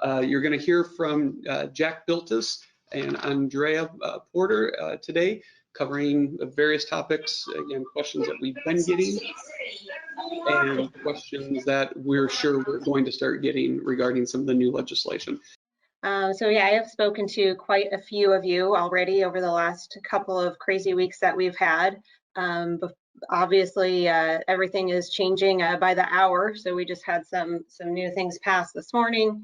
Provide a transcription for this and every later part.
You're going to hear from Jack Biltis and Andrea Porter today, covering various topics, again, questions that we've been getting and questions that we're sure we're going to start getting regarding some of the new legislation. So yeah, I have spoken to quite a few of you already over the last couple of crazy weeks that we've had. Obviously, everything is changing by the hour. So we just had some new things passed this morning.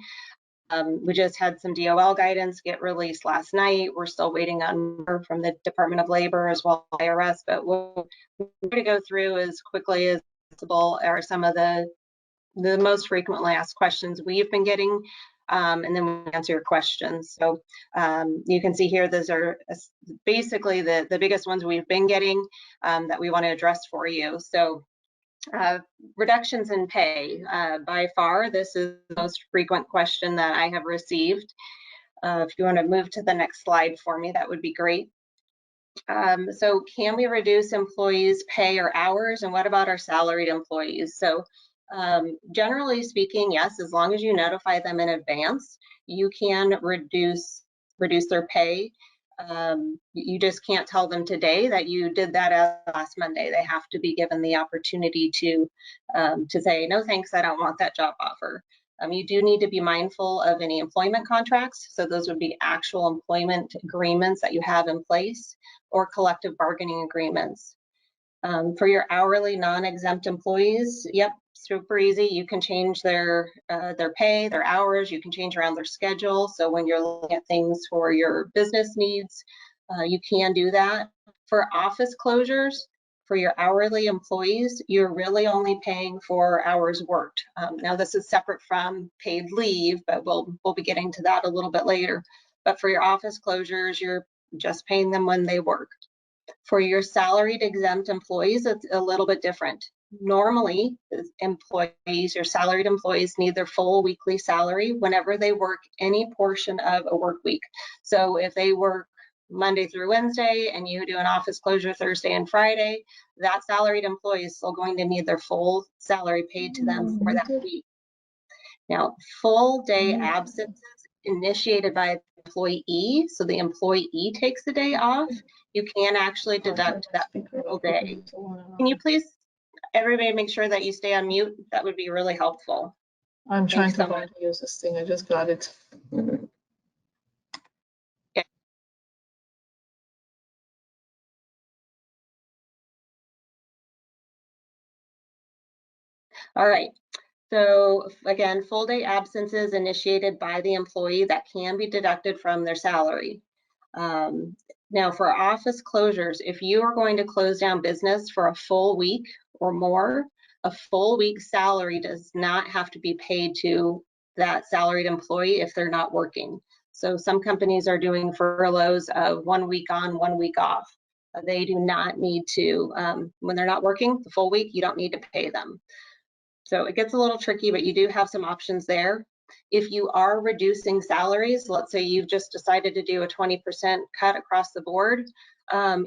We just had some DOL guidance get released last night. We're still waiting on more from the Department of Labor as well as IRS, but we'll try to go through as quickly as possible are some of the most frequently asked questions we've been getting, and then we'll answer your questions. So you can see here, those are basically the biggest ones we've been getting that we want to address for you. So reductions in pay, by far, this is the most frequent question that I have received. If you want to move to the next slide for me, that would be great. So can we reduce employees' pay or hours, and what about our salaried employees? So generally speaking, yes, as long as you notify them in advance, you can reduce their pay. You just can't tell them today that you did that as last Monday. They have to be given the opportunity to say, no thanks, I don't want that job offer. You do need to be mindful of any employment contracts. So those would be actual employment agreements that you have in place or collective bargaining agreements. For your hourly non-exempt employees, yep, super easy. You can change their pay, their hours. You can change around their schedule. So when you're looking at things for your business needs, you can do that. For office closures, for your hourly employees, you're really only paying for hours worked. Now this is separate from paid leave, but we'll be getting to that a little bit later. But for your office closures, you're just paying them when they work. For your salaried exempt employees, it's a little bit different. Normally, your salaried employees need their full weekly salary whenever they work any portion of a work week. So if they work Monday through Wednesday and you do an office closure Thursday and Friday, that salaried employee is still going to need their full salary paid to them for that week. Now, full day absences initiated by the employee, so the employee takes the day off, you can actually deduct that full day. Can you please, everybody, make sure that you stay on mute? That would be really helpful. I'm trying to use this thing. I just got it. Okay. All right. So again, full day absences initiated by the employee that can be deducted from their salary. Now for office closures, if you are going to close down business for a full week or more, a full week salary does not have to be paid to that salaried employee if they're not working. So some companies are doing furloughs of 1 week on, 1 week off. They do not need to, when they're not working the full week, you don't need to pay them. So it gets a little tricky, but you do have some options there. If you are reducing salaries, let's say you've just decided to do a 20% cut across the board,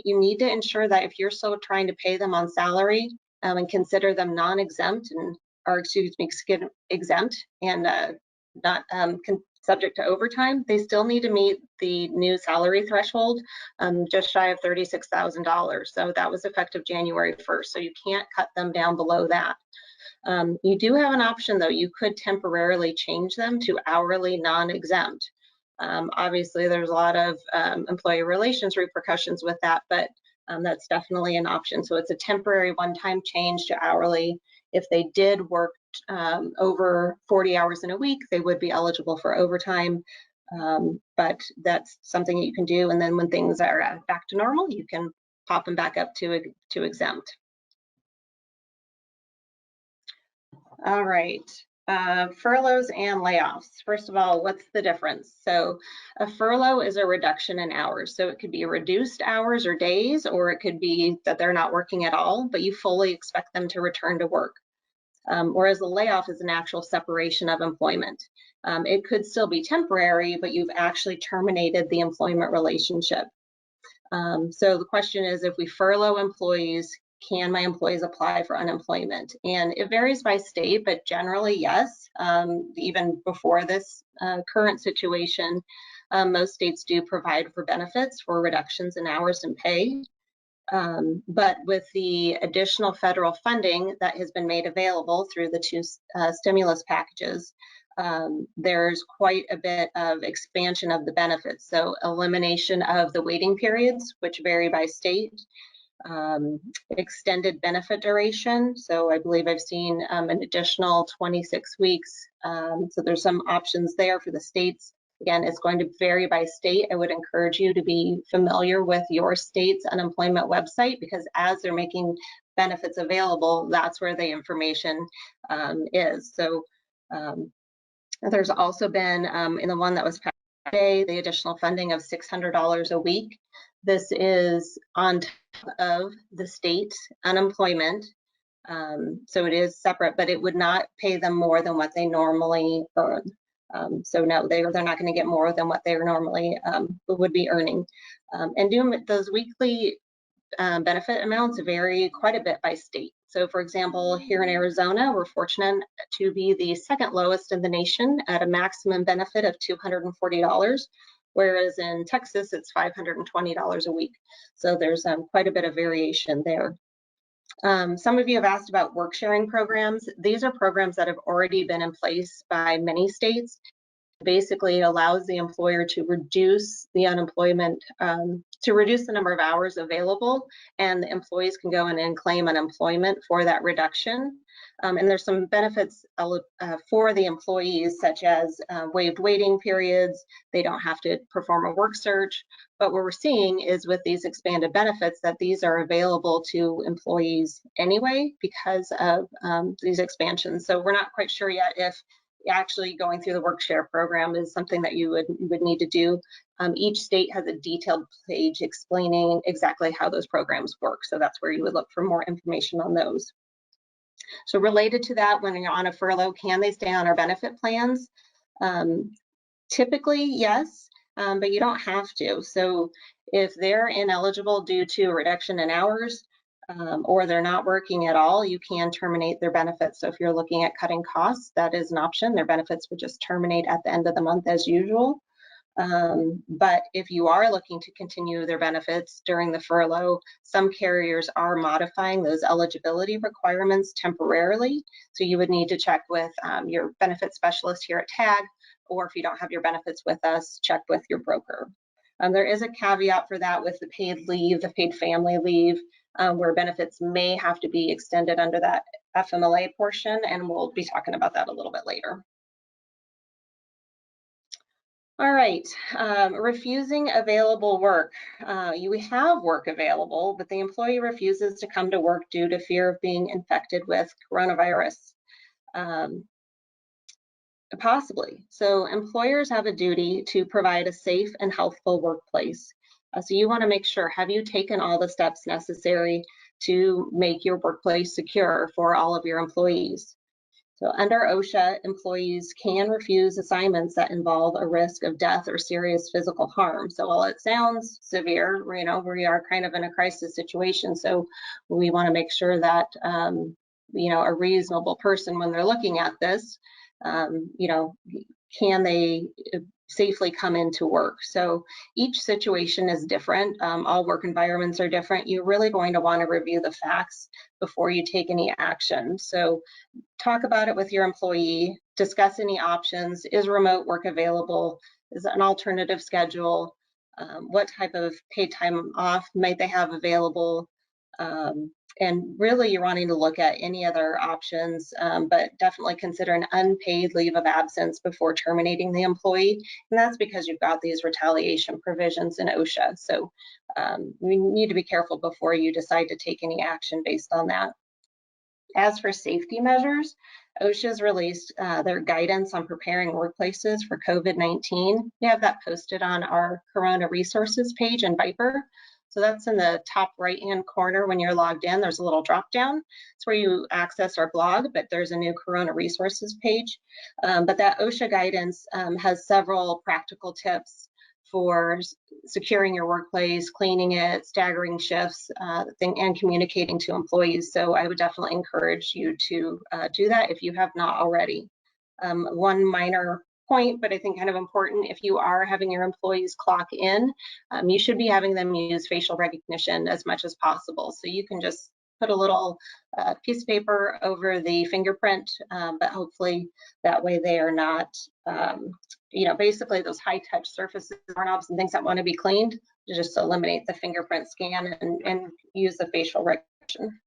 you need to ensure that if you're still trying to pay them on salary and consider them non-exempt exempt and not subject to overtime, they still need to meet the new salary threshold, just shy of $36,000. So that was effective January 1st. So you can't cut them down below that. You do have an option, though. You could temporarily change them to hourly non-exempt. Obviously, there's a lot of employee relations repercussions with that, but that's definitely an option. So it's a temporary one-time change to hourly. If they did work over 40 hours in a week, they would be eligible for overtime, but that's something that you can do. And then when things are back to normal, you can pop them back up to exempt. All right, furloughs and layoffs. First of all, what's the difference? So a furlough is a reduction in hours. So it could be reduced hours or days, or it could be that they're not working at all, but you fully expect them to return to work. Whereas a layoff is an actual separation of employment. It could still be temporary, but you've actually terminated the employment relationship. So the question is, if we furlough employees, can my employees apply for unemployment? And it varies by state, but generally, yes. Even before this current situation, most states do provide for benefits for reductions in hours and pay. But with the additional federal funding that has been made available through the two stimulus packages, there's quite a bit of expansion of the benefits. So elimination of the waiting periods, which vary by state, extended benefit duration. So I believe I've seen an additional 26 weeks. So there's some options there for the states. Again, it's going to vary by state. I would encourage you to be familiar with your state's unemployment website, because as they're making benefits available, that's where the information is. So there's also been, in the one that was passed today, the additional funding of $600 a week. This is on top of the state unemployment. So it is separate, but it would not pay them more than what they normally earn. So no, they're not going to get more than what they normally would be earning. And doing those weekly benefit amounts vary quite a bit by state. So for example, here in Arizona, we're fortunate to be the second lowest in the nation at a maximum benefit of $240, whereas in Texas, it's $520 a week. So there's quite a bit of variation there. Some of you have asked about work sharing programs. These are programs that have already been in place by many states. Basically allows the employer to reduce the unemployment, to reduce the number of hours available, and the employees can go in and claim unemployment for that reduction. And there's some benefits for the employees, such as waived waiting periods. They don't have to perform a work search. But what we're seeing is with these expanded benefits that these are available to employees anyway because of these expansions. So we're not quite sure yet if actually going through the work share program is something that you would need to do. Each state has a detailed page explaining exactly how those programs work. So that's where you would look for more information on those. So related to that, when you're on a furlough, can they stay on our benefit plans? Typically, yes, but you don't have to. So if they're ineligible due to a reduction in hours, or they're not working at all, you can terminate their benefits. So if you're looking at cutting costs, that is an option. Their benefits would just terminate at the end of the month as usual. But if you are looking to continue their benefits during the furlough, some carriers are modifying those eligibility requirements temporarily. So you would need to check with your benefit specialist here at TAG, or if you don't have your benefits with us, check with your broker. There is a caveat for that with the paid leave, the paid family leave, where benefits may have to be extended under that FMLA portion, and we'll be talking about that a little bit later. All right, refusing available work. You have work available, but the employee refuses to come to work due to fear of being infected with coronavirus. Possibly. So employers have a duty to provide a safe and healthful workplace. So you want to make sure, have you taken all the steps necessary to make your workplace secure for all of your employees? So under OSHA, employees can refuse assignments that involve a risk of death or serious physical harm. So while it sounds severe, we are kind of in a crisis situation. So we want to make sure that, a reasonable person, when they're looking at this, can they safely come into work? So each situation is different. All work environments are different. You're really going to want to review the facts before you take any action. So talk about it with your employee, discuss any options. Is remote work available? Is an alternative schedule? What type of paid time off might they have available? And really you're wanting to look at any other options, but definitely consider an unpaid leave of absence before terminating the employee. And that's because you've got these retaliation provisions in OSHA. So we need to be careful before you decide to take any action based on that. As for safety measures, OSHA's released their guidance on preparing workplaces for COVID-19. We have that posted on our Corona resources page in Viper. So that's in the top right-hand corner when you're logged in. There's a little drop-down. It's where you access our blog, but there's a new Corona resources page. But that OSHA guidance has several practical tips for securing your workplace, cleaning it, staggering shifts, and communicating to employees. So I would definitely encourage you to do that if you have not already. One minor point, but I think kind of important, if you are having your employees clock in, you should be having them use facial recognition as much as possible. So you can just put a little piece of paper over the fingerprint, but hopefully that way they are not, basically those high touch surfaces, doorknobs and things that want to be cleaned, to just eliminate the fingerprint scan and use the facial recognition.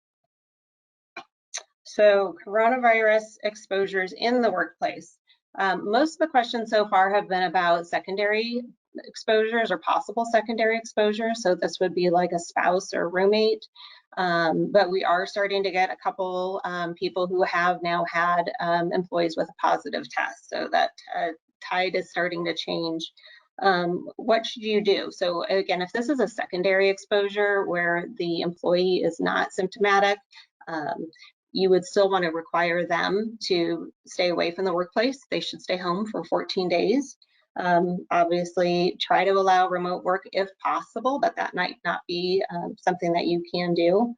So coronavirus exposures in the workplace. Most of the questions so far have been about secondary exposures or possible secondary exposures. So this would be like a spouse or roommate. But we are starting to get a couple people who have now had employees with a positive test. So that tide is starting to change. What should you do? So again, if this is a secondary exposure where the employee is not symptomatic, you would still want to require them to stay away from the workplace. They should stay home for 14 days. Obviously, try to allow remote work if possible, but that might not be something that you can do.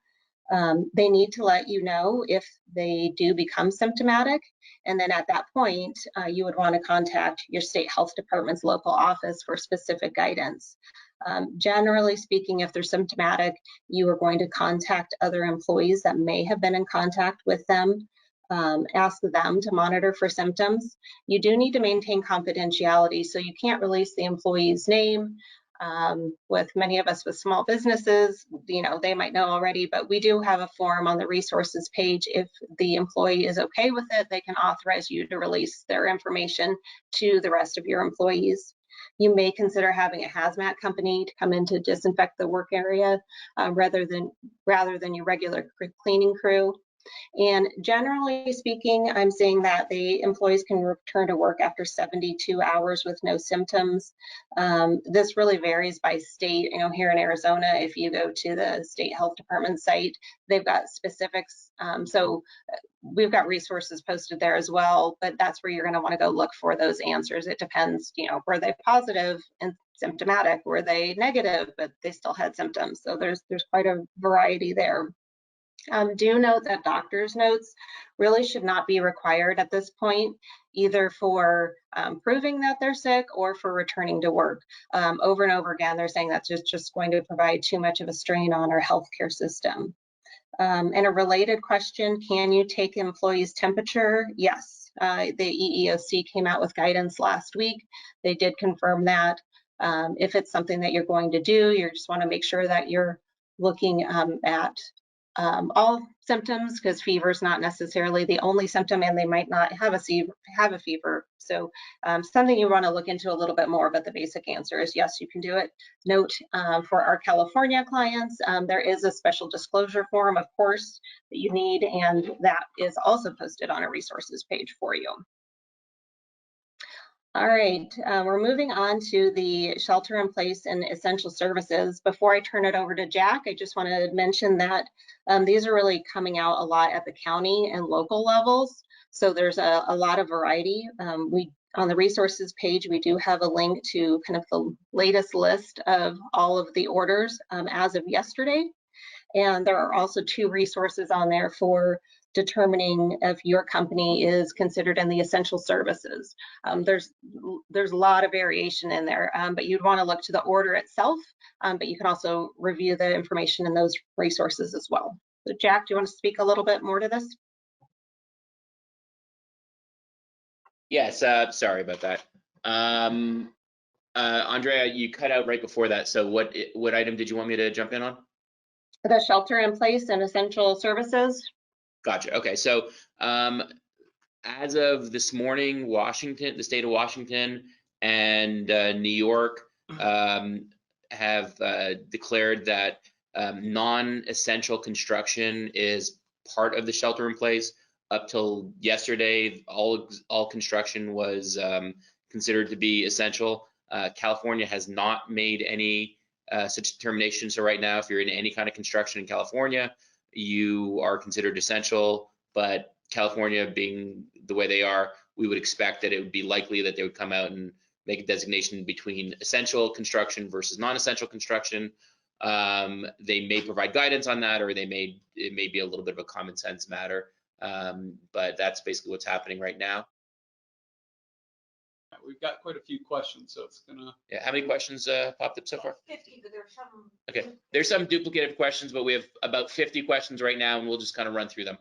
They need to let you know if they do become symptomatic. And then at that point, you would want to contact your state health department's local office for specific guidance. Generally speaking, if they're symptomatic, you are going to contact other employees that may have been in contact with them, ask them to monitor for symptoms. You do need to maintain confidentiality, so you can't release the employee's name. With many of us with small businesses, they might know already, but we do have a form on the resources page. If the employee is okay with it, they can authorize you to release their information to the rest of your employees. You may consider having a hazmat company to come in to disinfect the work area rather than your regular cleaning crew. And generally speaking, I'm saying that the employees can return to work after 72 hours with no symptoms. This really varies by state. Here in Arizona, if you go to the state health department site, they've got specifics. So we've got resources posted there as well, but that's where you're going to want to go look for those answers. It depends, were they positive and symptomatic? Were they negative, but they still had symptoms? So there's quite a variety there. Do note that doctor's notes really should not be required at this point, either for proving that they're sick or for returning to work. Over and over again, they're saying that's just going to provide too much of a strain on our healthcare system. And a related question, can you take employees' temperature? Yes, the EEOC came out with guidance last week. They did confirm that. If it's something that you're going to do, you just want to make sure that you're looking at all symptoms, because fever is not necessarily the only symptom, and they might not have a fever. So something you want to look into a little bit more, but the basic answer is yes, you can do it. Note for our California clients, there is a special disclosure form, of course, that you need, and that is also posted on a resources page for you. All right, we're moving on to the shelter in place and essential services. Before I turn it over to Jack, I just want to mention that these are really coming out a lot at the county and local levels. So there's a lot of variety. On the resources page, we do have a link to kind of the latest list of all of the orders as of yesterday. And there are also 2 resources on there for determining if your company is considered in the essential services. There's a lot of variation in there, but you'd want to look to the order itself, but you can also review the information in those resources as well. So Jack, do you want to speak a little bit more to this? Yes, sorry about that. Andrea, you cut out right before that. So what item did you want me to jump in on? The shelter in place and essential services. Gotcha. Okay, so as of this morning, Washington, the state of Washington and New York have declared that non-essential construction is part of the shelter in place. Up till yesterday, all construction was considered to be essential. California has not made any such determination. So right now, if you're in any kind of construction in California, you are considered essential. But California being the way they are, we would expect that it would be likely that they would come out and make a designation between essential construction versus non-essential construction. They may provide guidance on that, or it may be a little bit of a common sense matter. But that's basically what's happening right now. We've got quite a few questions, so it's gonna. Yeah, how many questions popped up so far? 50, but there's some. Okay, there's some duplicative questions, but we have about 50 questions right now, and we'll just kind of run through them.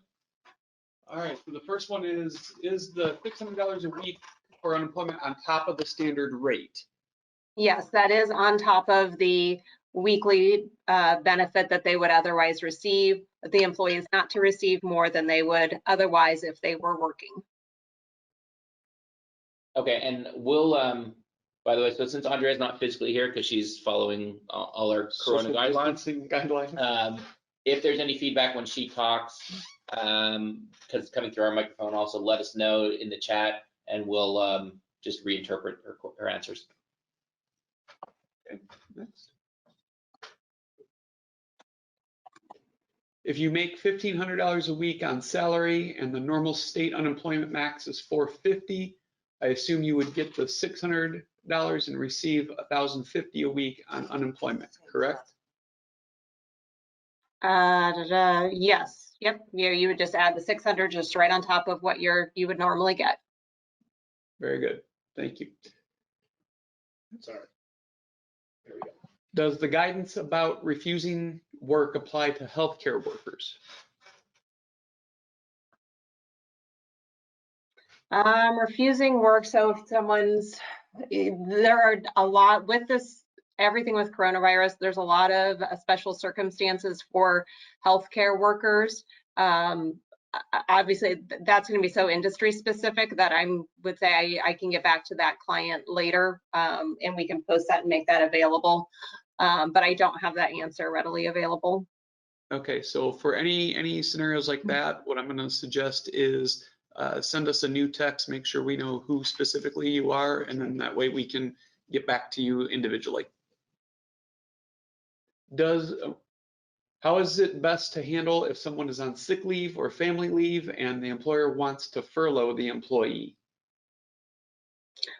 All right, so the first one is the $600 a week for unemployment on top of the standard rate? Yes, that is on top of the weekly benefit that they would otherwise receive. The employee is not to receive more than they would otherwise if they were working. Okay, and we'll, by the way, so since Andrea is not physically here because she's following all our Corona Social guidelines, distancing guidelines. if there's any feedback when she talks, because it's coming through our microphone, also let us know in the chat, and we'll just reinterpret her answers. Okay, next. If you make $1,500 a week on salary and the normal state unemployment max is $450, I assume you would get the $600 and receive $1,050 a week on unemployment, correct? Yes, yep. You would just add the 600 just right on top of what you would normally get. Very good, thank you. Sorry. There we go. Does the guidance about refusing work apply to healthcare workers? Refusing work, so if there are a lot with this, everything with coronavirus, there's a lot of special circumstances for healthcare workers. Obviously, that's going to be so industry specific that I would say I can get back to that client later, and we can post that and make that available. But I don't have that answer readily available. Okay, so for any scenarios like that, what I'm going to suggest is send us a new text, make sure we know who specifically you are, and then that way we can get back to you individually. How is it best to handle if someone is on sick leave or family leave and the employer wants to furlough the employee?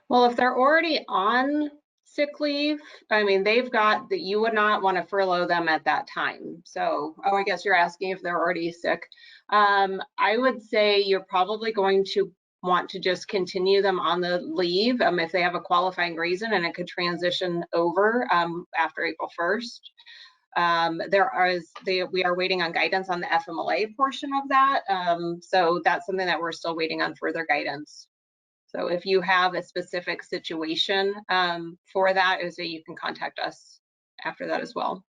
Well, if they're already on sick leave, I mean, they've got that, you would not want to furlough them at that time. So, I guess you're asking if they're already sick. I would say you're probably going to want to just continue them on the leave if they have a qualifying reason, and it could transition over after April 1st. We are waiting on guidance on the FMLA portion of that. So that's something that we're still waiting on further guidance. So if you have a specific situation for that, is that you can contact us after that as well.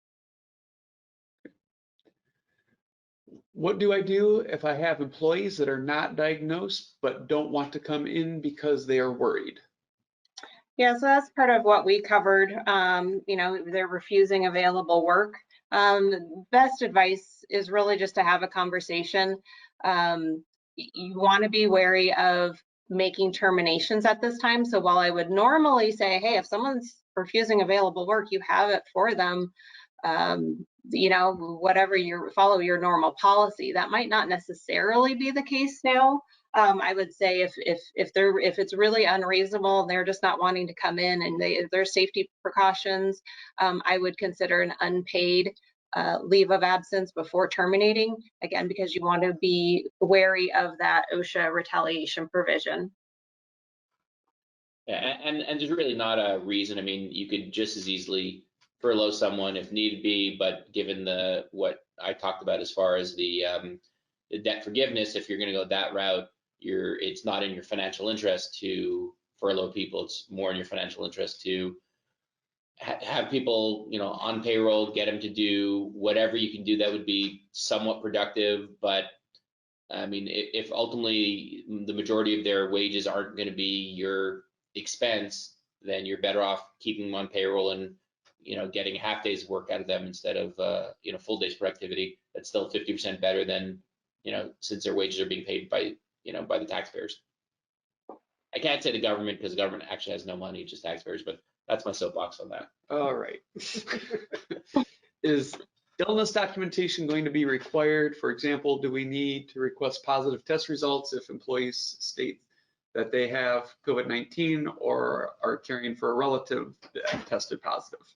What do I do if I have employees that are not diagnosed but don't want to come in because they are worried? Yeah, so that's part of what we covered. They're refusing available work. Best advice is really just to have a conversation. You want to be wary of making terminations at this time. So while I would normally say, hey, if someone's refusing available work, you have it for them. Whatever follow your normal policy. That might not necessarily be the case now. I would say if it's really unreasonable and they're just not wanting to come in and there's safety precautions, I would consider an unpaid leave of absence before terminating, again, because you want to be wary of that OSHA retaliation provision. Yeah, and there's really not a reason. I mean, you could just as easily furlough someone if need be, but given what I talked about as far as the debt forgiveness, if you're going to go that route, it's not in your financial interest to furlough people. It's more in your financial interest to have people, on payroll, get them to do whatever you can do that would be somewhat productive. But I mean, if ultimately the majority of their wages aren't going to be your expense, then you're better off keeping them on payroll and getting half days of work out of them instead of full days productivity. That's still 50% better than since their wages are being paid by by the taxpayers. I can't say the government because the government actually has no money, just taxpayers, but that's my soapbox on that. All right. Is illness documentation going to be required? For example, do we need to request positive test results if employees state that they have COVID-19 or are caring for a relative that tested positive.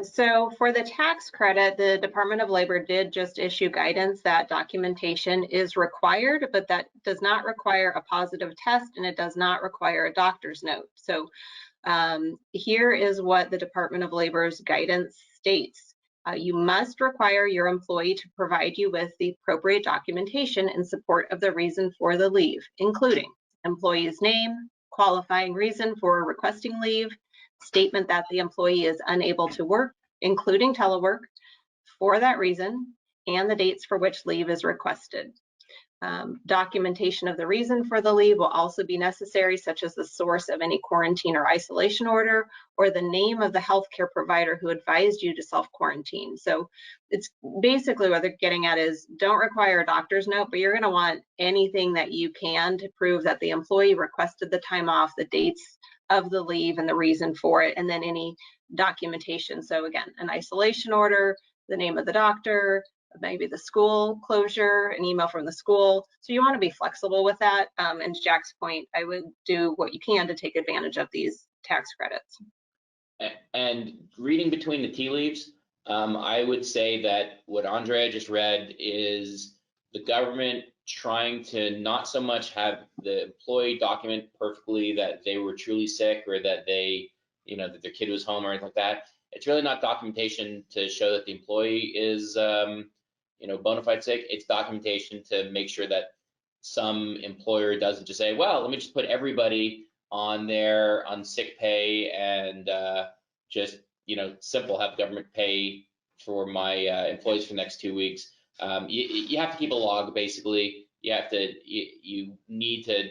So for the tax credit, the Department of Labor did just issue guidance that documentation is required, but that does not require a positive test and it does not require a doctor's note. So here is what the Department of Labor's guidance states. You must require your employee to provide you with the appropriate documentation in support of the reason for the leave, including employee's name, qualifying reason for requesting leave, statement that the employee is unable to work, including telework, for that reason, and the dates for which leave is requested. Documentation of the reason for the leave will also be necessary, such as the source of any quarantine or isolation order, or the name of the healthcare provider who advised you to self-quarantine. So it's basically what they're getting at is don't require a doctor's note, but you're going to want anything that you can to prove that the employee requested the time off, the dates of the leave and the reason for it, and then any documentation. So again, an isolation order, the name of the doctor, maybe the school closure, an email from the school. So you want to be flexible with that. And to Jack's point, I would do what you can to take advantage of these tax credits. And reading between the tea leaves, I would say that what Andrea just read is the government trying to not so much have the employee document perfectly that they were truly sick or that they, that their kid was home or anything like that. It's really not documentation to show that the employee is, bona fide sick. It's documentation to make sure that some employer doesn't just say, well, let me just put everybody on sick pay and just, simple, have government pay for my employees for the next 2 weeks. You have to keep a log, basically. You need to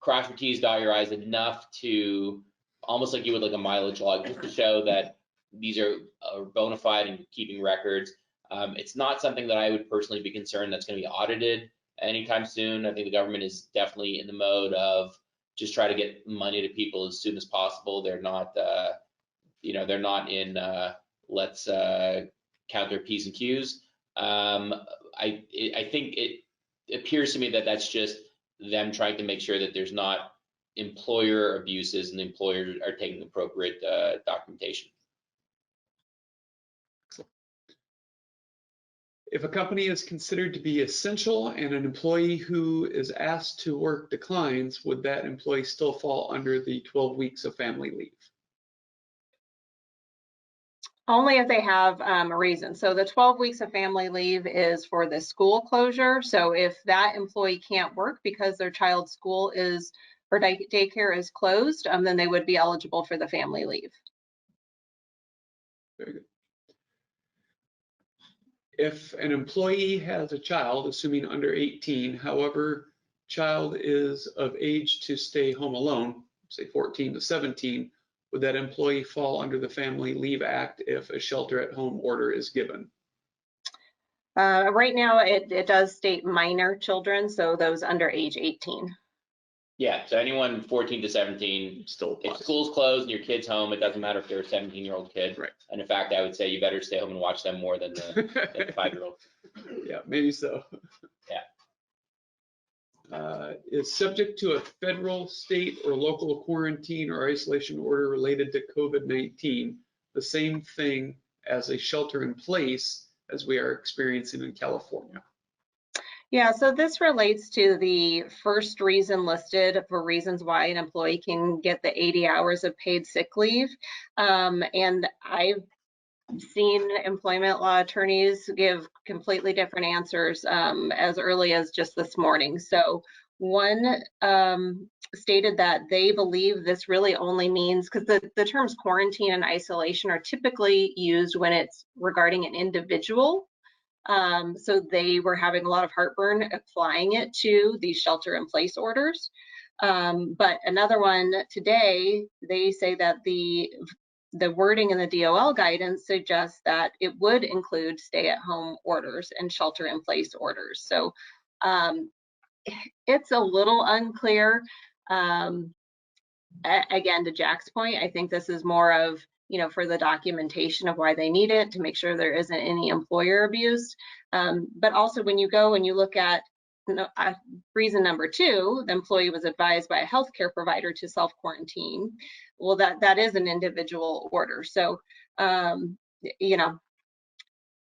cross your T's, dot your I's enough to almost like you would like a mileage log, just to show that these are bona fide and keeping records. It's not something that I would personally be concerned that's going to be audited anytime soon. I think the government is definitely in the mode of just try to get money to people as soon as possible. They're not, they're not in let's count their P's and Q's. I think it appears to me that that's just them trying to make sure that there's not employer abuses and the employers are taking appropriate documentation. If a company is considered to be essential and an employee who is asked to work declines, would that employee still fall under the 12 weeks of family leave? Only if they have a reason. So the 12 weeks of family leave is for the school closure. So if that employee can't work because their child's school is or daycare is closed, then they would be eligible for the family leave. Very good. If an employee has a child, assuming under 18, however, child is of age to stay home alone, say 14 to 17, would that employee fall under the Family Leave Act if a shelter-at-home order is given? Right now, it does state minor children, so those under age 18. Yeah, so anyone 14 to 17, still applies. If school's closed and your kid's home, it doesn't matter if they're a 17-year-old kid. Right. And in fact, I would say you better stay home and watch them more than the 5-year-old. Yeah, maybe so. Yeah. Is subject to a federal, state, or local quarantine or isolation order related to COVID-19 the same thing as a shelter in place as we are experiencing in California? Yeah, so this relates to the first reason listed for reasons why an employee can get the 80 hours of paid sick leave. And I've seen employment law attorneys give completely different answers as early as just this morning. So one stated that they believe this really only means, because the terms quarantine and isolation are typically used when it's regarding an individual. So they were having a lot of heartburn applying it to these shelter in place orders. But another one today, they say that the wording in the DOL guidance suggests that it would include stay-at-home orders and shelter-in-place orders. So it's a little unclear. Again, to Jack's point, I think this is more of, for the documentation of why they need it, to make sure there isn't any employer abuse. But also when you go and you look at reason number 2, the employee was advised by a healthcare provider to self-quarantine. Well, that is an individual order. So, you know,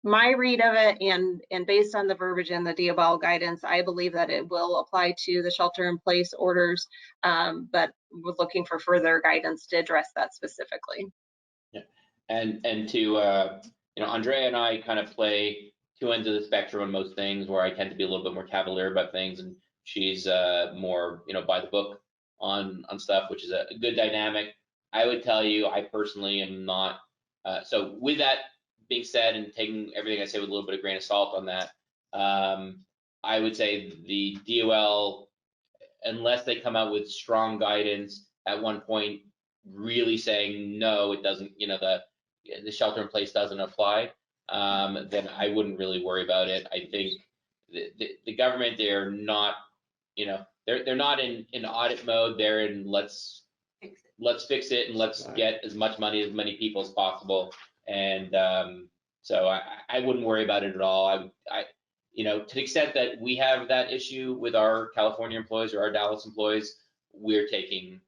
my read of it and based on the verbiage in the DOL guidance, I believe that it will apply to the shelter-in-place orders, but we're looking for further guidance to address that specifically. Yeah, and to you know, Andrea and I kind of play 2 ends of the spectrum on most things, where I tend to be a little bit more cavalier about things, and she's more, you know, by the book on stuff, which is a good dynamic. I would tell you, I personally am not. So with that being said, and taking everything I say with a little bit of grain of salt on that, I would say the DOL, unless they come out with strong guidance at one point, really saying no, it doesn't, you know, the shelter in place doesn't apply, then I wouldn't really worry about it. I think the government, they're not, you know, they're not in audit mode. They're in let's fix it and let's get as much money as many people as possible. And so I wouldn't worry about it at all. I you know, to the extent that we have that issue with our California employees or our Dallas employees, we're taking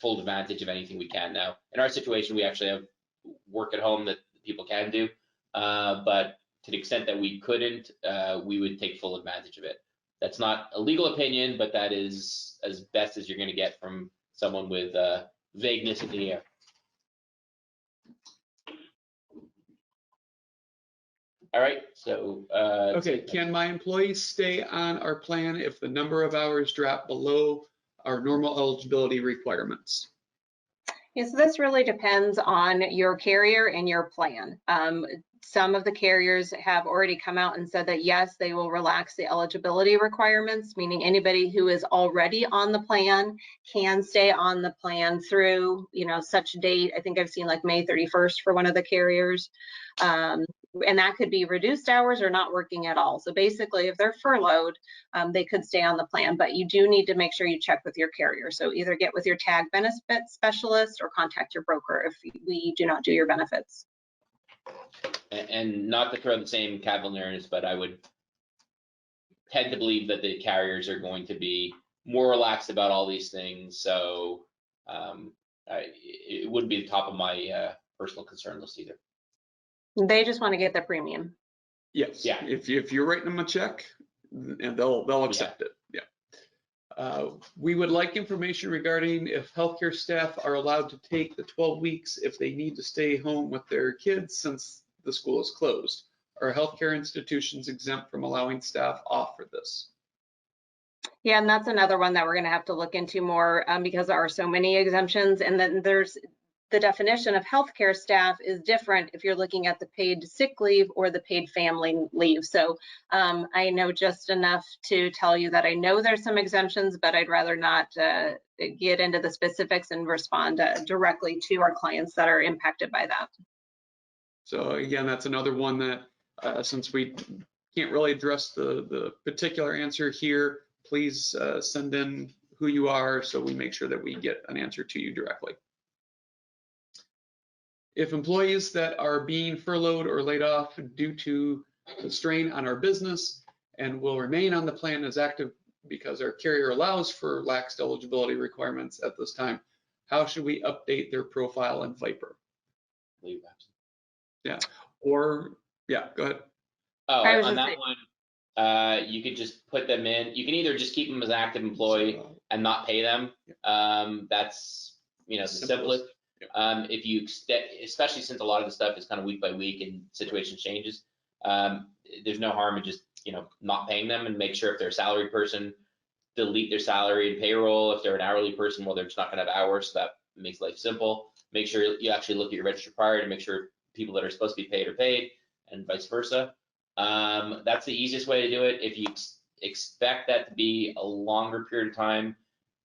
full advantage of anything we can now. In our situation, we actually have work at home that people can do, but to the extent that we couldn't, we would take full advantage of it. That's not a legal opinion, but that is as best as you're going to get from someone with vagueness in the air. All right, so Okay, can my employees stay on our plan if the number of hours drop below our normal eligibility requirements? Yeah, so this really depends on your carrier and your plan. Some of the carriers have already come out and said that yes, they will relax the eligibility requirements, meaning anybody who is already on the plan can stay on the plan through, you know, such date. I think I've seen like May 31st for one of the carriers. And that could be reduced hours or not working at all. So basically, if they're furloughed, they could stay on the plan, but you do need to make sure you check with your carrier. So either get with your tag benefit specialist or contact your broker if we do not do your benefits. And not to throw the same cavalierness, but I would tend to believe that the carriers are going to be more relaxed about all these things. So it wouldn't be the top of my personal concern list either. They just want to get the premium. Yes. Yeah. If you're writing them a check, and they'll accept it. Yeah. We would like information regarding if healthcare staff are allowed to take the 12 weeks if they need to stay home with their kids since the school is closed. Are healthcare institutions exempt from allowing staff off for this? Yeah, and that's another one that we're going to have to look into more because there are so many exemptions. And then there's the definition of healthcare staff is different if you're looking at the paid sick leave or the paid family leave. So I know just enough to tell you that I know there's some exemptions, but I'd rather not get into the specifics and respond directly to our clients that are impacted by that. So again, that's another one that since we can't really address the particular answer here, please send in who you are so we make sure that we get an answer to you directly. If employees that are being furloughed or laid off due to the strain on our business and will remain on the plan as active because our carrier allows for laxed eligibility requirements at this time, how should we update their profile in Viper? Leave absence. Yeah, or, yeah, go ahead. Oh, on that one, you could just put them in. You can either just keep them as an active employee and not pay them. That's, you know, the simplest. If you, especially since a lot of the stuff is kind of week by week and situation changes, there's no harm in just, you know, not paying them, and make sure if they're a salary person, delete their salary and payroll. If they're an hourly person, well, they're just not going to have hours, so that makes life simple. Make sure you actually look at your register prior to make sure people that are supposed to be paid are paid, and vice versa. That's the easiest way to do it. If you expect that to be a longer period of time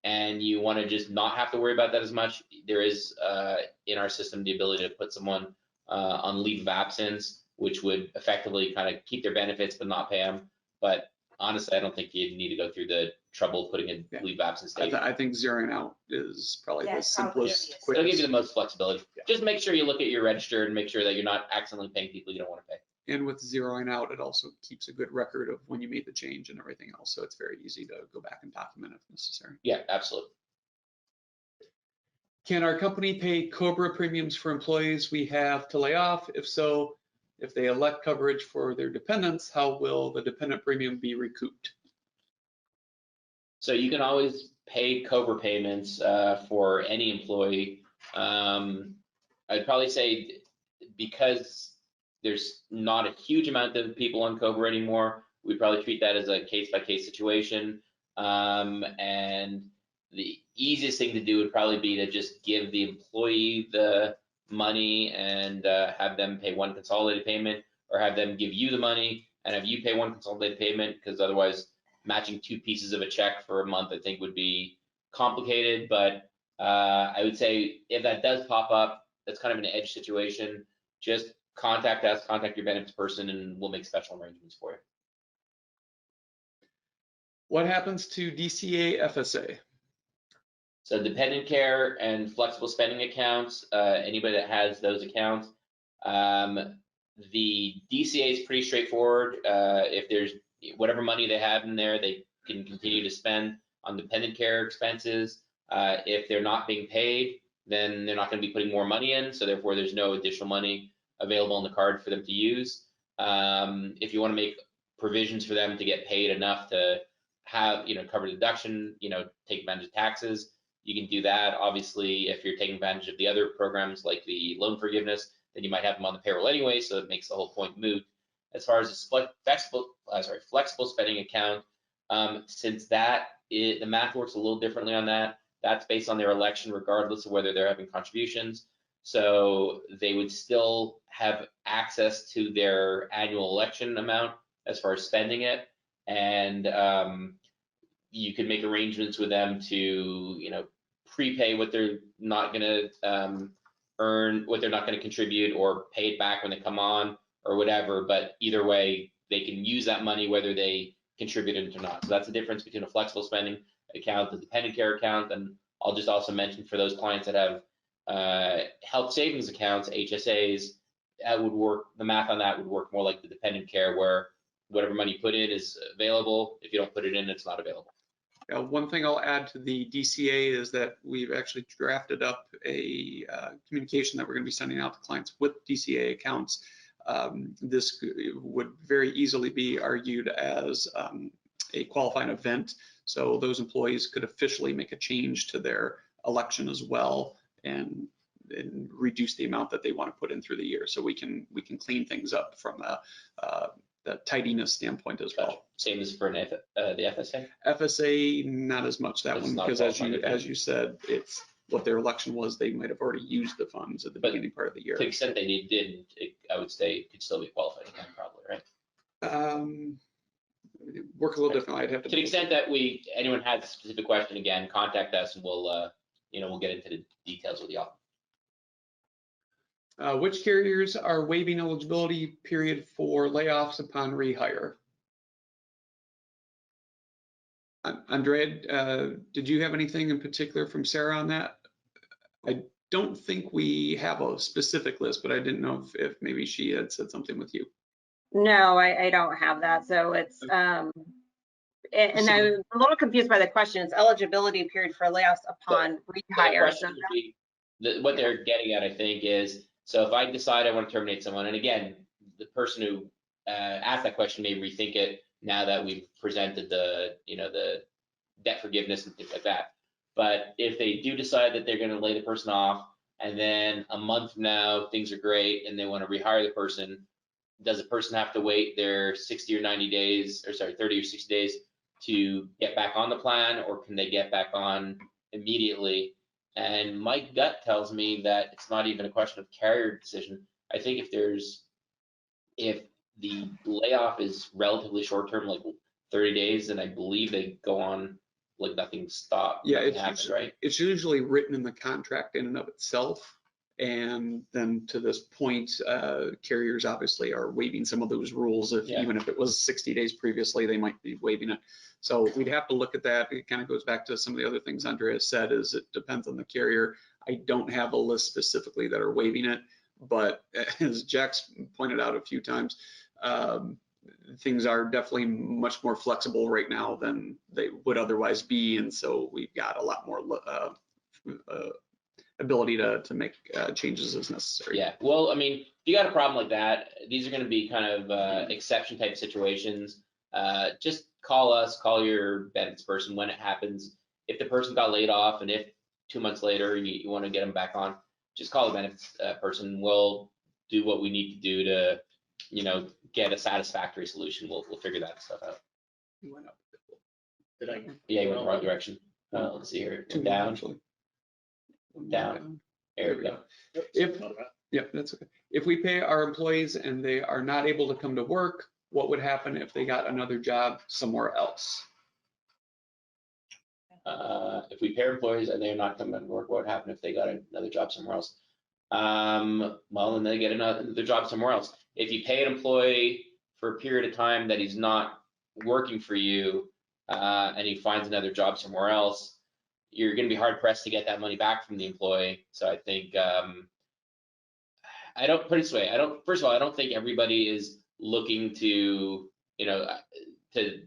and you want to just not have to worry about that as much, there is in our system the ability to put someone on leave of absence, which would effectively kind of keep their benefits but not pay them. But honestly, I don't think you need to go through the trouble of putting in leave of absence date. I think zeroing out is probably the simplest, quickest. It'll give you the most flexibility. Just make sure you look at your register and make sure that you're not accidentally paying people you don't want to pay. And with zeroing out, it also keeps a good record of when you made the change and everything else. So it's very easy to go back and document if necessary. Yeah, absolutely. Can our company pay COBRA premiums for employees we have to lay off? If so, if they elect coverage for their dependents, how will the dependent premium be recouped? So you can always pay COBRA payments for any employee. I'd probably say because there's not a huge amount of people on COBRA anymore, we'd probably treat that as a case-by-case situation. And the easiest thing to do would probably be to just give the employee the money and have them pay one consolidated payment, or have them give you the money and have you pay one consolidated payment, because otherwise matching two pieces of a check for a month, I think, would be complicated. But I would say if that does pop up, that's kind of an edge situation. Just contact us, contact your benefits person, and we'll make special arrangements for you. What happens to DCA FSA? So dependent care and flexible spending accounts, anybody that has those accounts, the DCA is pretty straightforward. If there's whatever money they have in there, they can continue to spend on dependent care expenses. If they're not being paid, then they're not going to be putting more money in, so therefore there's no additional money available on the card for them to use. If you want to make provisions for them to get paid enough to have, cover deduction, take advantage of taxes, you can do that. Obviously, if you're taking advantage of the other programs like the loan forgiveness, then you might have them on the payroll anyway, so it makes the whole point moot. As far as the flexible spending account, since the math works a little differently on that, that's based on their election regardless of whether they're having contributions. So they would still have access to their annual election amount as far as spending it. And you can make arrangements with them to, prepay what they're not going to earn, what they're not going to contribute, or pay it back when they come on or whatever. But either way, they can use that money whether they contribute it or not. So that's the difference between a flexible spending account, the dependent care account. And I'll just also mention for those clients that have health savings accounts, HSAs, that would work. The math on that would work more like the dependent care, where whatever money you put in is available. If you don't put it in, it's not available. One thing I'll add to the DCA is that we've actually drafted up a communication that we're going to be sending out to clients with DCA accounts. This would very easily be argued as a qualifying event. So those employees could officially make a change to their election as well and reduce the amount that they want to put in through the year. So we can clean things up from the tidiness standpoint as well. Same as for the FSA? FSA, not as much that one, because as you said, it's what their election was. They might have already used the funds at the beginning part of the year. To the extent they didn't, I would say it could still be qualified again, probably, right? Work a little differently. I'd have to. To the extent that anyone has a specific question, again, contact us and we'll get into the details with y'all. Which carriers are waiving eligibility period for layoffs upon rehire? Andrea, did you have anything in particular from Sarah on that? I don't think we have a specific list, but I didn't know if maybe she had said something with you. No, I don't have that. So it's, and I'm a little confused by the question. It's eligibility period for layoffs upon rehire. So what they're getting at, I think, is, so if I decide I want to terminate someone, and again, the person who asked that question may rethink it now that we've presented the debt forgiveness and things like that. But if they do decide that they're going to lay the person off, and then a month from now things are great and they want to rehire the person, does the person have to wait their 60 or 90 days, or sorry, 30 or 60 days to get back on the plan, or can they get back on immediately? And my gut tells me that it's not even a question of carrier decision. I think if the layoff is relatively short term, like 30 days, then I believe they go on like nothing stopped. Yeah, Right? It's usually written in the contract in and of itself. And then to this point, carriers obviously are waiving some of those rules. Even if it was 60 days previously, they might be waiving it. So we'd have to look at that. It kind of goes back to some of the other things Andrea said, is it depends on the carrier. I don't have a list specifically that are waiving it, But as Jack's pointed out a few times, things are definitely much more flexible right now than they would otherwise be. And so we've got a lot more ability to make changes as necessary. Yeah, well, I mean, if you got a problem like that, these are going to be kind of exception type situations. Just call us, call your benefits person when it happens. If the person got laid off and if 2 months later you want to get them back on, just call the benefits person. We'll do what we need to do to, you know, get a satisfactory solution. We'll figure that stuff out. You went up. Did I? Yeah, you went the wrong direction. Let's see here. Two Down. actually. One Down. There we go. If, yeah, that's okay. If we pay our employees and they are not able to come to work, what would happen if they got another job somewhere else? If we pay our employees and they're not coming to work, what would happen if they got another job somewhere else? Well, then they get another job somewhere else. If you pay an employee for a period of time that he's not working for you, and he finds another job somewhere else, you're going to be hard pressed to get that money back from the employee. So I think, I don't put it this way. First of all, I don't think everybody is looking to, you know, to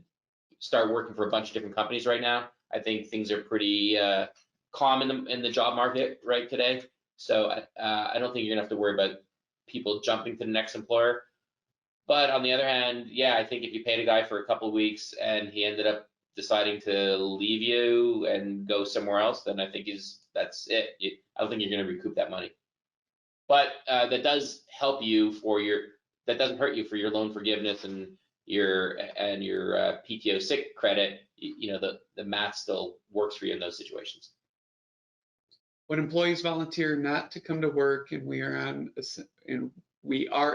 start working for a bunch of different companies right now. I think things are pretty calm in the job market right today. So I don't think you're gonna have to worry about people jumping to the next employer. But on the other hand, yeah, I think if you paid a guy for a couple of weeks and he ended up deciding to leave you and go somewhere else, then I think that's it. I don't think you're going to recoup that money. But that does help you that doesn't hurt you for your loan forgiveness and your PTO sick credit. You know, the math still works for you in those situations. When employees volunteer not to come to work and we are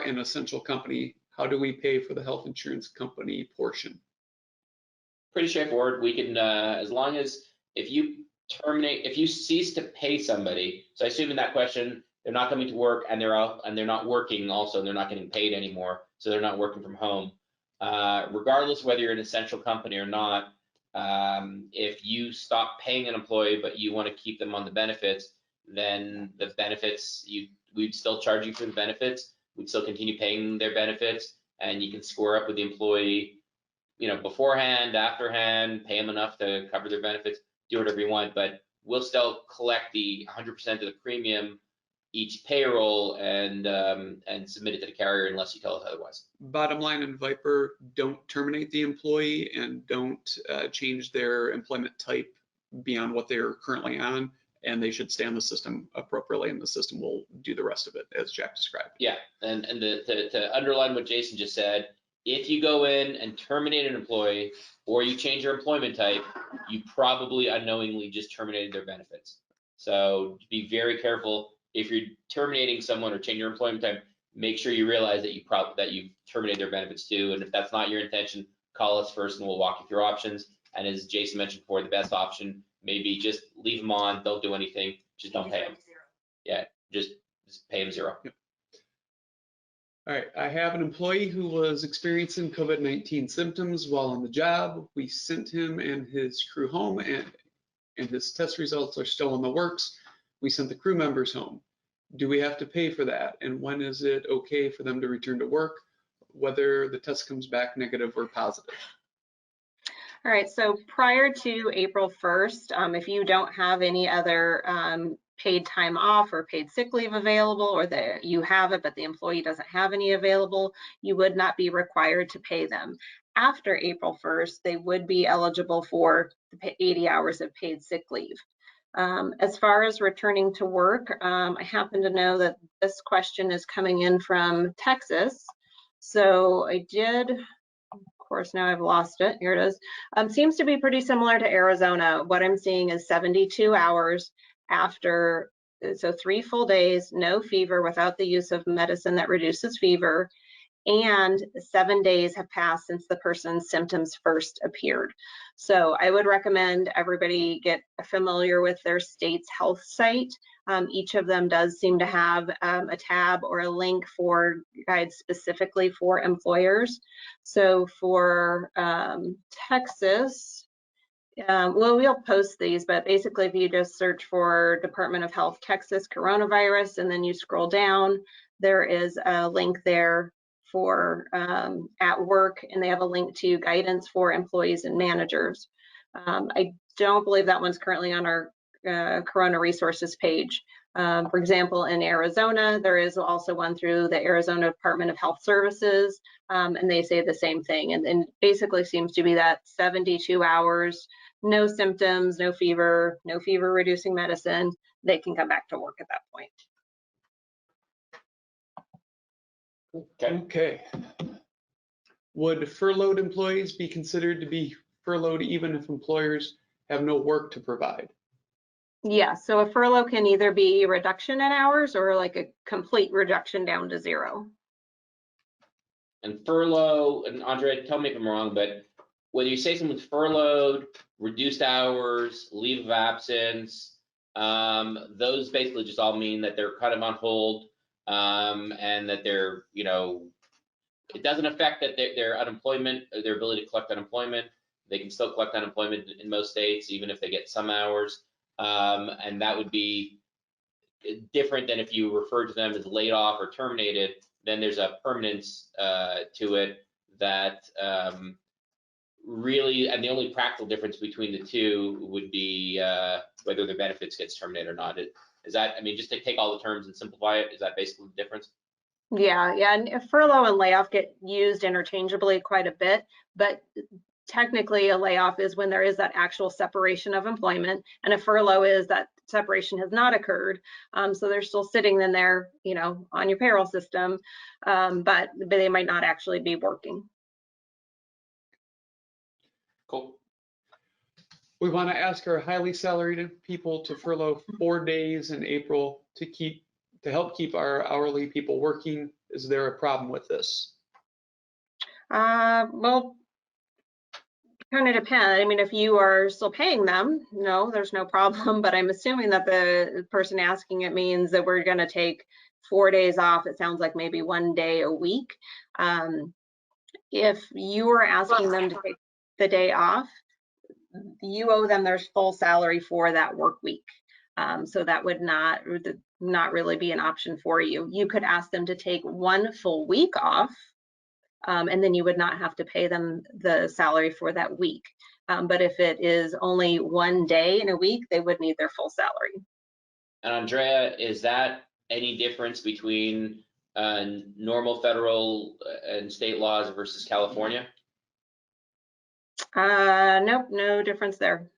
an essential company, how do we pay for the health insurance company portion? Pretty straightforward. We can, as long as if you cease to pay somebody, so I assume in that question, they're not coming to work and they're out and they're not working also, and they're not getting paid anymore, so they're not working from home. Regardless of whether you're an essential company or not, if you stop paying an employee but you want to keep them on the benefits, then the benefits, we'd still charge you for the benefits. We'd still continue paying their benefits, and you can square up with the employee, you know, beforehand, afterhand, pay them enough to cover their benefits, do whatever you want, but we'll still collect the 100% of the premium each payroll and submit it to the carrier unless you tell us otherwise. Bottom line in Viper, don't terminate the employee and don't change their employment type beyond what they're currently on, and they should stay on the system appropriately, and the system will do the rest of it as Jack described. Yeah, and to underline what Jason just said, if you go in and terminate an employee or you change your employment type, you probably unknowingly just terminated their benefits. So be very careful. If you're terminating someone or change your employment type, make sure you realize that you've terminated their benefits too. And if that's not your intention, call us first and we'll walk you through options. And as Jason mentioned before, the best option maybe just leave them on, don't do anything, just don't pay them. Yeah, just pay them zero. Yep. All right, I have an employee who was experiencing COVID-19 symptoms while on the job. We sent him and his crew home, and his test results are still in the works. We sent the crew members home. Do we have to pay for that? And when is it okay for them to return to work, whether the test comes back negative or positive? All right, so prior to April 1st, if you don't have any other paid time off or paid sick leave available, or that you have it but the employee doesn't have any available, you would not be required to pay them. After April 1st, they would be eligible for the 80 hours of paid sick leave. As far as returning to work, I happen to know that this question is coming in from Texas. So I did, of course, now I've lost it. Here it is. Seems to be pretty similar to Arizona. What I'm seeing is 72 hours after, so 3 full days, no fever without the use of medicine that reduces fever, and 7 days have passed since the person's symptoms first appeared. So I would recommend everybody get familiar with their state's health site. Each of them does seem to have a tab or a link for guides specifically for employers. So for Texas, well, we'll post these, but basically if you just search for Department of Health Texas coronavirus and then you scroll down, there is a link there for at work, and they have a link to guidance for employees and managers. I don't believe that one's currently on our Corona resources page. For example, in Arizona, there is also one through the Arizona Department of Health Services, and they say the same thing. And basically seems to be that 72 hours, no symptoms, no fever reducing medicine, they can come back to work at that point. Okay. Would furloughed employees be considered to be furloughed even if employers have no work to provide? Yeah, so a furlough can either be a reduction in hours or like a complete reduction down to 0. And furlough, and Andrea, tell me if I'm wrong, but whether you say someone's furloughed, reduced hours, leave of absence, those basically just all mean that they're kind of on hold, and that they're, it doesn't affect that their unemployment, their ability to collect unemployment. They can still collect unemployment in most states, even if they get some hours. And that would be different than if you refer to them as laid off or terminated. Then there's a permanence to it that really, and the only practical difference between the two would be whether their benefits gets terminated or not. Is that, I mean, just to take all the terms and simplify it, is that basically the difference? Yeah, and furlough and layoff get used interchangeably quite a bit, but technically a layoff is when there is that actual separation of employment, and a furlough is that separation has not occurred. So they're still sitting in there, on your payroll system, but they might not actually be working. Cool. We want to ask our highly salaried people to furlough 4 days in April to help keep our hourly people working. Is there a problem with this? Well, kind of depends. I mean, if you are still paying them, no, there's no problem. But I'm assuming that the person asking it means that we're going to take 4 days off. It sounds like maybe 1 day a week. If you are asking them to take the day off, you owe them their full salary for that work week. So that would not really be an option for you. You could ask them to take 1 full week off, and then you would not have to pay them the salary for that week. But if it is only 1 day in a week, they would need their full salary. And Andrea, is that any difference between normal federal and state laws versus California? Nope, no difference there.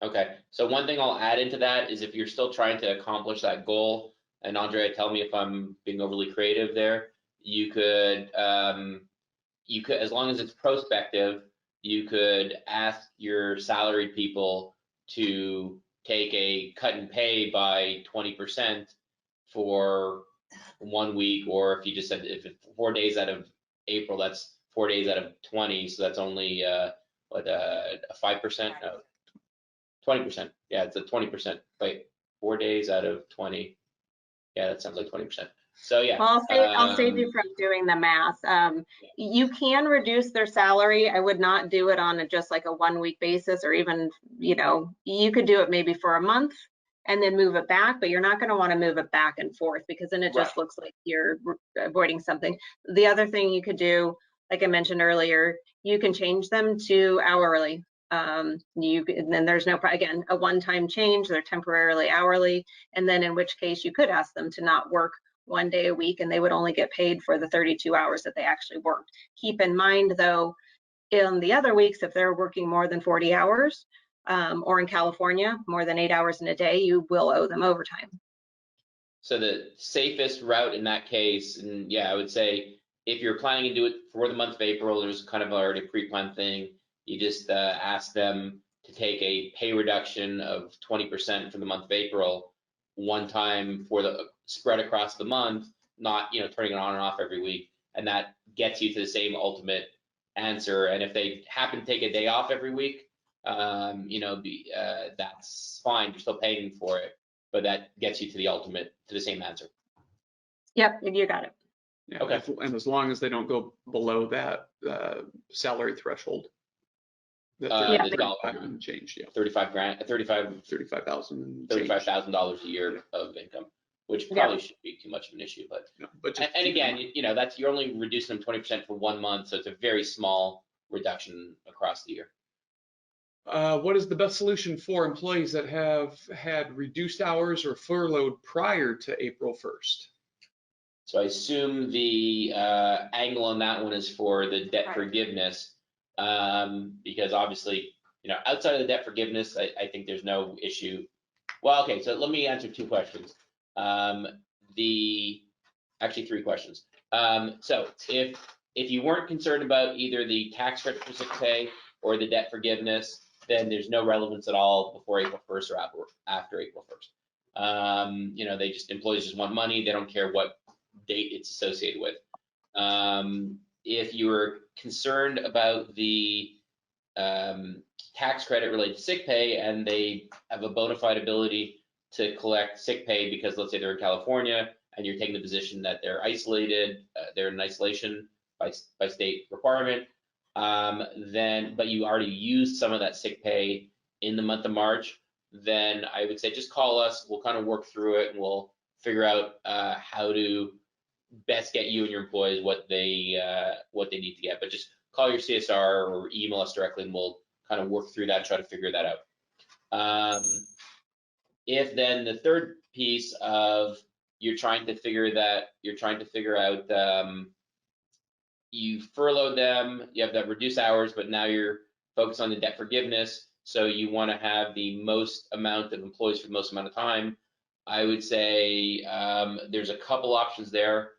Okay, so one thing I'll add into that is if you're still trying to accomplish that goal, and Andrea, tell me if I'm being overly creative there, you could, as long as it's prospective, you could ask your salaried people to take a cut in pay by 20% for 1 week, or if you just said if it's 4 days out of April, that's 4 days out of 20, so that's only a 5%? No, 20%. Yeah, it's a 20%. Wait, 4 days out of 20. Yeah, that sounds like 20%. So yeah. Well, I'll save you from doing the math. You can reduce their salary. I would not do it on just like a 1 week basis, or even, you could do it maybe for a month and then move it back, but you're not going to want to move it back and forth, because then it just looks like you're avoiding something. The other thing you could do, like I mentioned earlier, you can change them to hourly. And then there's again, a one-time change, they're temporarily hourly, and then in which case you could ask them to not work 1 day a week, and they would only get paid for the 32 hours that they actually worked. Keep in mind though, in the other weeks, if they're working more than 40 hours, or in California, more than 8 hours in a day, you will owe them overtime. So the safest route in that case, and yeah, I would say if you're planning to do it for the month of April, there's kind of already a pre-planned thing. You just ask them to take a pay reduction of 20% for the month of April, one time for the spread across the month, not turning it on and off every week, and that gets you to the same ultimate answer. And if they happen to take a day off every week, that's fine. You're still paying for it, but that gets you to the same answer. Yep, you got it. Yeah, Okay. and as long as they don't go below that salary threshold. The dollar and change, yeah. 35 grand, 35 $35,000 $35,000 a year of income, which Yeah. probably shouldn't be too much of an issue. But No, but just and keep in again, mind. that's you're only reducing them 20% for 1 month, so it's a very small reduction across the year. What is the best solution for employees that have had reduced hours or furloughed prior to April 1st? So I assume the angle on that one is for the debt Right. forgiveness, because obviously, outside of the debt forgiveness, I think there's no issue. Well, okay, so let me answer 2 questions. Actually 3 questions. So if you weren't concerned about either the tax credit for sick pay or the debt forgiveness, then there's no relevance at all before April 1st or after April 1st. Employees just want money. They don't care what date it's associated with. If you were concerned about the tax credit related to sick pay and they have a bona fide ability to collect sick pay because let's say they're in California and you're taking the position that they're isolated, they're in isolation by state requirement, but you already used some of that sick pay in the month of March, then I would say just call us. We'll kind of work through it and we'll figure out how to best get you and your employees what they need to get. But just call your CSR or email us directly and we'll kind of work through that, try to figure that out. If then the third piece of you're trying to figure out you furloughed them, you have that reduced hours, but now you're focused on the debt forgiveness, so you want to have the most amount of employees for the most amount of time, I would say there's a couple options there.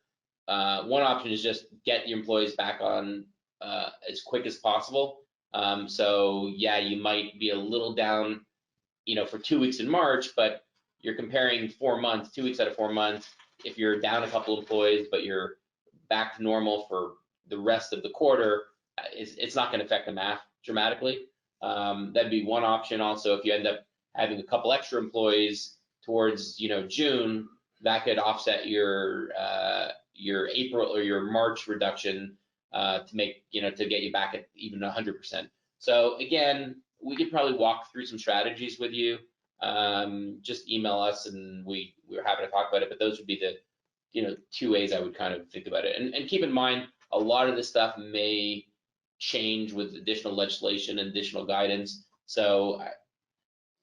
One option is just get your employees back on as quick as possible. So yeah, you might be a little down, for 2 weeks in March, but you're comparing 4 months, 2 weeks out of 4 months. If you're down a couple employees, but you're back to normal for the rest of the quarter, it's not going to affect the math dramatically. That'd be one option. Also, if you end up having a couple extra employees towards, June, that could offset your April or your March reduction to make, to get you back at even 100%. So again, we could probably walk through some strategies with you. Just email us and we're happy to talk about it. But those would be the 2 ways I would kind of think about it. And keep in mind, a lot of this stuff may change with additional legislation and additional guidance. So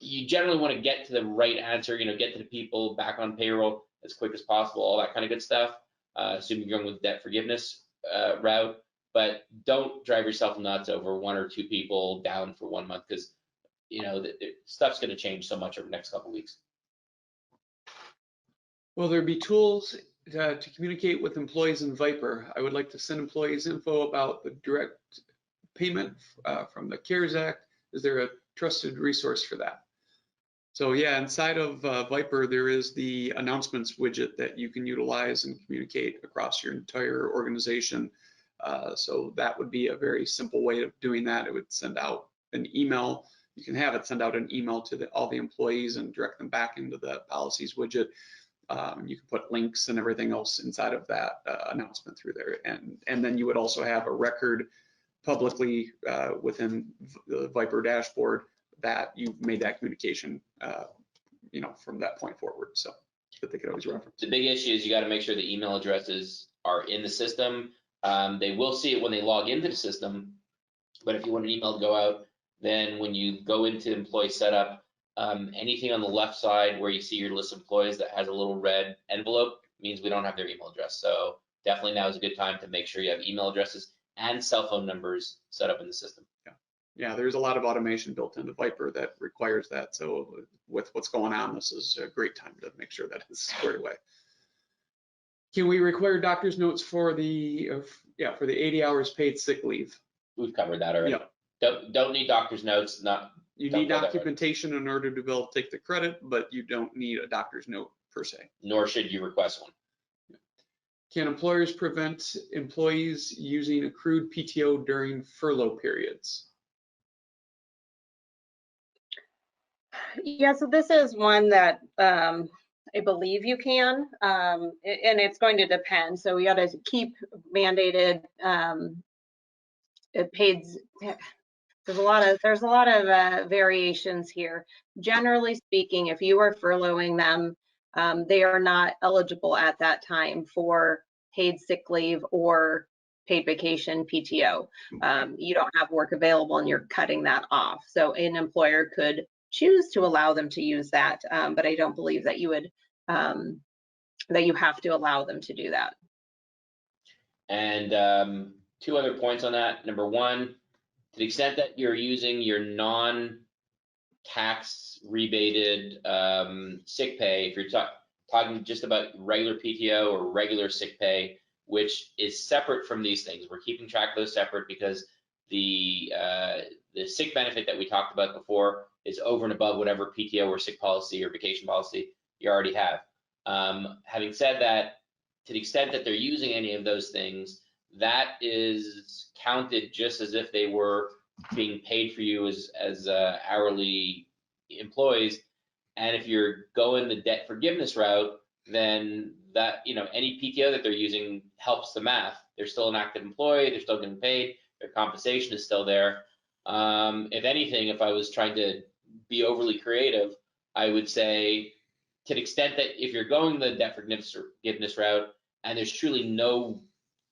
you generally want to get to the right answer, get to the people back on payroll as quick as possible, all that kind of good stuff, assuming you're going with debt forgiveness route. But don't drive yourself nuts over 1 or 2 people down for 1 month, because stuff's going to change so much over the next couple of weeks. Will there be tools to communicate with employees in Viper? I would like to send employees info about the direct payment from the CARES Act. Is there a trusted resource for that? So yeah, inside of Viper, there is the announcements widget that you can utilize and communicate across your entire organization. So that would be a very simple way of doing that. It would send out an email. You can have it send out an email to all the employees and direct them back into the policies widget. You can put links and everything else inside of that announcement through there. And then you would also have a record publicly within the Viper dashboard that you've made that communication, from that point forward, so that they could always reference. The big issue is you got to make sure the email addresses are in the system. They will see it when they log into the system, but if you want an email to go out, then when you go into employee setup, anything on the left side where you see your list of employees that has a little red envelope means we don't have their email address. So definitely now is a good time to make sure you have email addresses and cell phone numbers set up in the system. Yeah, there's a lot of automation built into Viper that requires that. So with what's going on, this is a great time to make sure that it's squared away. Can we require doctor's notes for the 80 hours paid sick leave? We've covered that already. Yeah. Don't need doctor's notes. You need documentation in order to be able to take the credit, but you don't need a doctor's note per se. Nor should you request one. Can employers prevent employees using accrued PTO during furlough periods? Yeah, so this is one that I believe you can, and it's going to depend. So we got to keep mandated paid. There's a lot of variations here. Generally speaking, if you are furloughing them they are not eligible at that time for paid sick leave or paid vacation, PTO. You don't have work available and you're cutting that off. So an employer could choose to allow them to use that, but I don't believe that you would, that you have to allow them to do that. And 2 other points on that. Number 1, to the extent that you're using your non-tax rebated sick pay, if you're talking just about regular PTO or regular sick pay, which is separate from these things, we're keeping track of those separate because the sick benefit that we talked about before is over and above whatever PTO or sick policy or vacation policy you already have. Having said that, to the extent that they're using any of those things, that is counted just as if they were being paid for you as hourly employees. And if you're going the debt forgiveness route, then that, any PTO that they're using helps the math. They're still an active employee, they're still getting paid, their compensation is still there. If anything, if I was trying to be overly creative, I would say, to the extent that if you're going the debt forgiveness route and there's truly no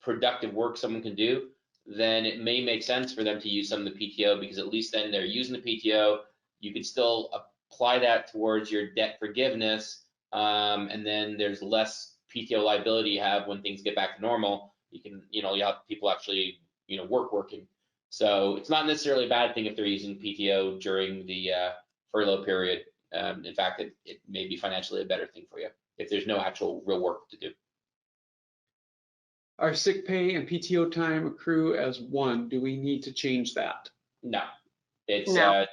productive work someone can do, then it may make sense for them to use some of the PTO, because at least then they're using the PTO. You can still apply that towards your debt forgiveness, and then there's less PTO liability you have when things get back to normal. You can, you have people actually, working. So it's not necessarily a bad thing if they're using PTO during the furlough period. In fact, it may be financially a better thing for you if there's no actual real work to do. Our sick pay and PTO time accrue as one. Do we need to change that? No, it's No.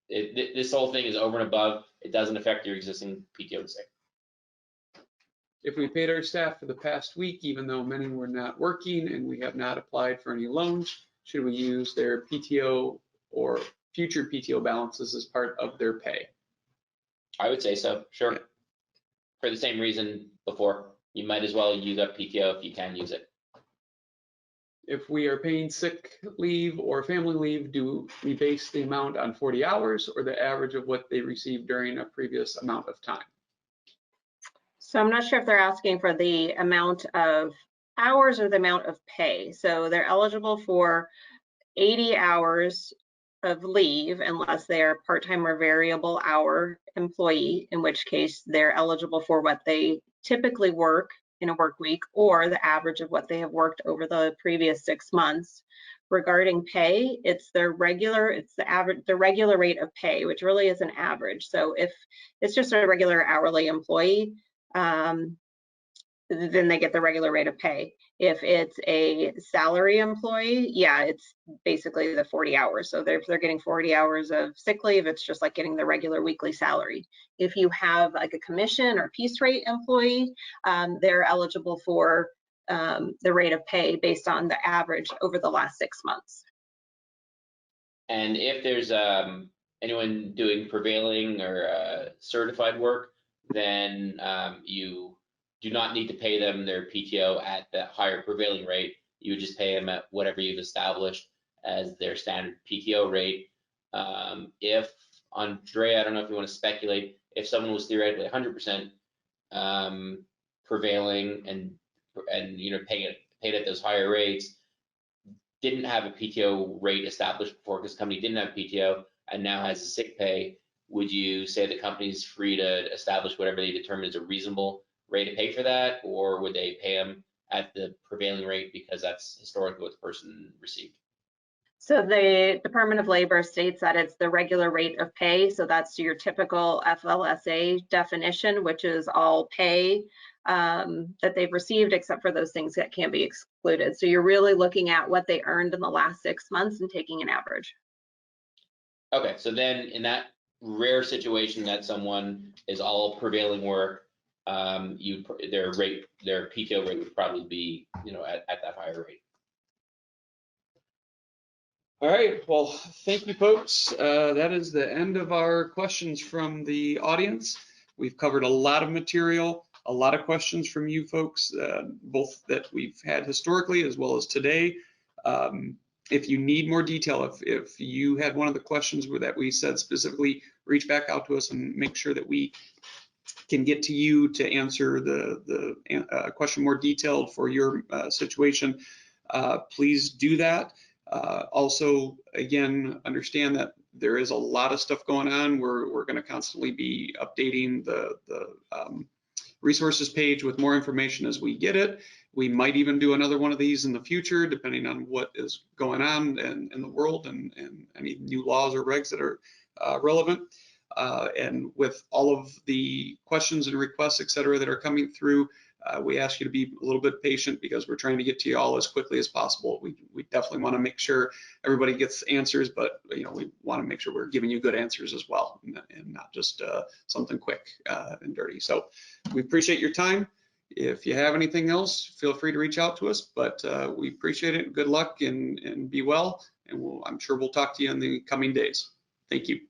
This whole thing is over and above. It doesn't affect your existing PTO and sick. If we paid our staff for the past week, even though many were not working and we have not applied for any loans, should we use their PTO or future PTO balances as part of their pay? I would say so, sure. Yeah. For the same reason before, you might as well use up PTO if you can use it. If we are paying sick leave or family leave, do we base the amount on 40 hours or the average of what they received during a previous amount of time? So I'm not sure if they're asking for the amount of hours or the amount of pay. So they're eligible for 80 hours of leave unless they are part-time or variable hour employee, in which case they're eligible for what they typically work in a work week or the average of what they have worked over the previous 6 months. Regarding pay, it's the average, the regular rate of pay, which really is an average. So if it's just a regular hourly employee, then they get the regular rate of pay. If it's a salary employee, yeah, it's basically the 40 hours. So if they're getting 40 hours of sick leave, it's just like getting the regular weekly salary. If you have like a commission or piece rate employee, they're eligible for the rate of pay based on the average over the last 6 months. And if there's anyone doing prevailing or certified work, then you do not need to pay them their PTO at the higher prevailing rate. You would just pay them at whatever you've established as their standard PTO rate. If, Andrea, I don't know if you want to speculate, if someone was theoretically 100% prevailing and paid at those higher rates, didn't have a PTO rate established before because the company didn't have PTO and now has a sick pay, would you say the company's free to establish whatever they determine is a reasonable rate to pay for that, or would they pay them at the prevailing rate because that's historically what the person received? So the Department of Labor states that it's the regular rate of pay. So that's your typical FLSA definition, which is all pay that they've received except for those things that can be excluded. So you're really looking at what they earned in the last 6 months and taking an average. Okay, so then in that rare situation that someone is all prevailing work, their PTO rate would probably be, at that higher rate. All right, well, thank you, folks. That is the end of our questions from the audience. We've covered a lot of material, a lot of questions from you folks, both that we've had historically as well as today. If you need more detail, if you had one of the questions that we said specifically, reach back out to us and make sure that we can get to you to answer the question more detailed for your situation, please do that. Also, again, understand that there is a lot of stuff going on. We're going to constantly be updating the resources page with more information as we get it. We might even do another one of these in the future, depending on what is going on in the world and any new laws or regs that are relevant. And with all of the questions and requests, et cetera, that are coming through, we ask you to be a little bit patient because we're trying to get to you all as quickly as possible. We definitely want to make sure everybody gets answers, but we want to make sure we're giving you good answers as well, and not just something quick and dirty. So we appreciate your time. If you have anything else, feel free to reach out to us, but we appreciate it. Good luck and be well. And I'm sure we'll talk to you in the coming days. Thank you.